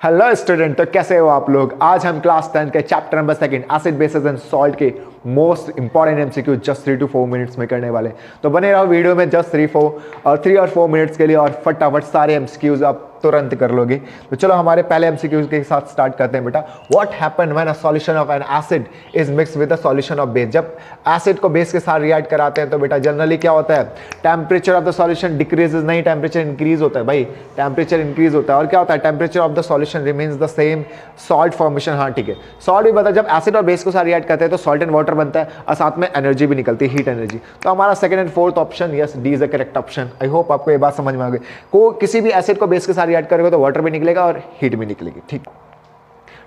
Hello student, तो कैसे हो आप लोग। आज हम क्लास 10 के chapter number 2 acid bases and salt के most important MCQ just 3 to 4 minutes में करने वाले। तो बने रहो वीडियो में जस्ट 3 और 4 मिनट्स के लिए और फटाफट सारे एमसीक्यूज आप तुरंत कर लोगे। तो चलो हमारे पहले एमसीक्यूज के साथ स्टार्ट करते हैं बेटा। What happen when a solution of N acid is mix with a solution of base. जब एसिड को बेस के साथ रिएक्ट कराते हैं तो बेटा जनरली क्या होता है, temperature of the solution decreases नहीं, टेम्परेचर इंक्रीज होता है भाई, टेम्परेचर इंक्रीज होता है। और क्या होता है, temperature of the solution remains the same, salt formation. हाँ ठीक है, सॉल्ट भी बता, जब एसिड और बेस को साथ रिएक्ट करते हैं तो सॉल्ट एंड वाटर बनता है और साथ में एनर्जी भी निकलती है, हीट एनर्जी। तो हमारा second and fourth option yes D is the correct option. I hope आपको ये बात समझ में आ गई। को किसी भी एसिड को बेस के साथ रिएक्ट करेगा तो वाटर भी निकलेगा और हीट भी निकलेगी। ठीक,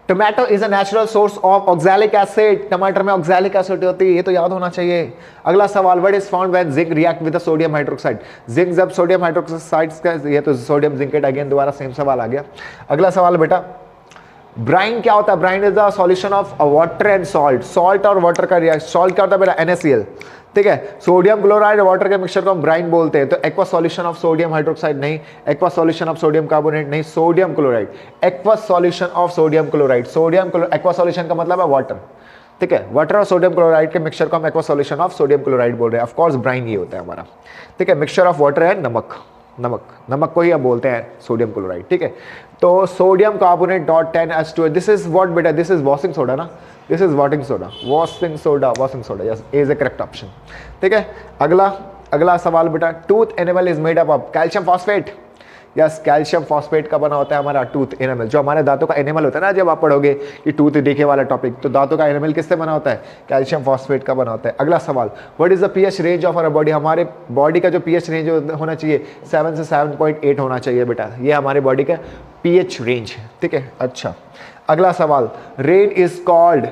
tomato is a natural source of oxalic acid. टमाटर में ऑक्सैलिक एसिड होती है, ये तो याद होना चाहिए। अगला सवाल, what is found when zinc react with sodium hydroxide. Zinc जब सोडियम हाइड्रोक्साइड का, ये तो सोडियम जिंकेट, अगेन दोबारा सेम सवाल आ गया। अगला सवाल बेटा, ब्राइन क्या होता है। Brine is the solution of water and salt. Salt और वाटर का रिएक्शन, सॉल्ट क्या होता है बेटा, NaCl। ठीक है, सोडियम क्लोराइड और वाटर के मिक्सचर को हम ब्राइन बोलते हैं। तो aqua solution of sodium hydroxide नहीं, aqua solution of sodium carbonate नहीं, sodium chloride, aqua solution of sodium chloride. Aqua solution का मतलब है वाटर। ठीक है, वाटर और सोडियम क्लोराइड के मिक्सचर को हम aqua solution of sodium chloride बोल रहे हैं। ऑफ कोर्स ब्राइन ये होता है हमारा। ठीक है, मिक्सचर ऑफ वाटर एंड नमक को ही हम बोलते हैं सोडियम क्लोराइड। ठीक है, तो sodium carbonate dot 10H2। This is what बेटा, दिस इज वॉशिंग सोडा ना, this is washing soda. Yes, A is the correct option. ठीक है, अगला सवाल बेटा, tooth animal is made up of calcium phosphate. Yes, calcium phosphate का बना होता है हमारा टूथ एनिमल। जो हमारे दांतों का एनिमल होता है ना, जब आप पढ़ोगे कि टूथ डीके वाला टॉपिक, तो दांतों का एनिमल किससे बना होता है, कैल्शियम फॉस्फेट का बना होता है। अगला सवाल, what is the pH range of our body. हमारे बॉडी का जो पीएच रेंज होना चाहिए 7 से 7.8 होना चाहिए बेटा, ये हमारे बॉडी का पीएच रेंज है। ठीक है, अच्छा अगला सवाल, rain is called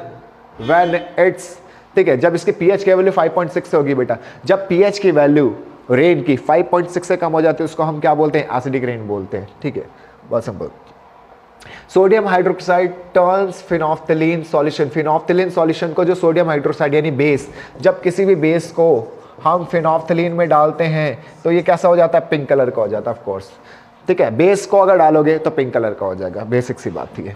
when it's, ठीक है, जब इसकी पीएच की वैल्यू 5.6 से होगी बेटा। जब पीएच की वैल्यू रेन की 5.6 से कम हो जाती है उसको हम क्या बोलते हैं, एसिडिक रेन बोलते हैं। ठीक है, बहुत simple. Sodium hydroxide turns phenolphthalein solution. Phenolphthalein solution को जो सोडियम हाइड्रोक्साइड यानी बेस, जब किसी भी बेस को हम फिनोफ्थलीन में डालते हैं तो ये कैसा हो जाता है, पिंक कलर का हो जाता है। ऑफ कोर्स, ठीक है, बेस को अगर डालोगे तो पिंक कलर का हो जाएगा, बेसिक सी बात थी।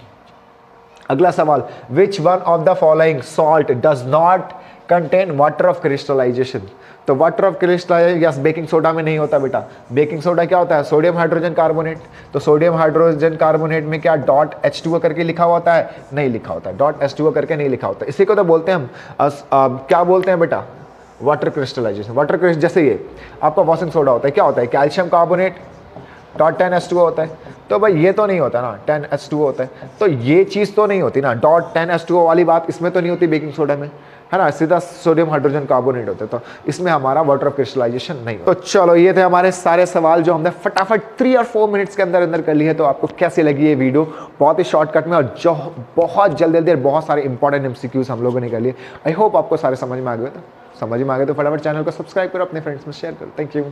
अगला सवाल, which one of the following salt does not contain water of crystallization. तो water of crystallization yes, baking soda में नहीं होता बेटा। बेकिंग सोडा क्या होता है, सोडियम हाइड्रोजन कार्बोनेट। तो सोडियम हाइड्रोजन कार्बोनेट में क्या डॉट H2O करके लिखा होता है, नहीं लिखा होता, डॉट H2O करके नहीं लिखा होता। इसी को तो बोलते हैं हम क्या बोलते हैं बेटा, वाटर क्रिस्टलाइजेशन। वाटर क्रिस्ट, जैसे ये आपका वॉशिंग सोडा होता है, क्या होता है, कैल्शियम कार्बोनेट डॉट 10H2O होता है। तो भाई ये तो नहीं होता ना, 10H2O होता है, तो ये चीज़ तो नहीं होती ना, डॉट 10H2O वाली बात इसमें तो नहीं होती बेकिंग सोडा में, है ना, सीधा सोडियम हाइड्रोजन कार्बोनेट होता है, तो इसमें हमारा वाटर ऑफ क्रिस्टलाइजेशन नहीं होता। तो चलो ये थे हमारे सारे सवाल जो हमने फटाफट 3 और 4 मिनट्स के अंदर कर लिए। तो आपको कैसी लगी ये वीडियो, बहुत ही शॉर्टकट में, और जो बहुत जल्दी बहुत सारे इंपॉर्टेंट एमसीक्यूज हम लोगों ने कर लिए। आई होप आपको सारे समझ में आ गए तो फटाफट चैनल को सब्सक्राइब करो, अपने फ्रेंड्स में शेयर करो। Thank you.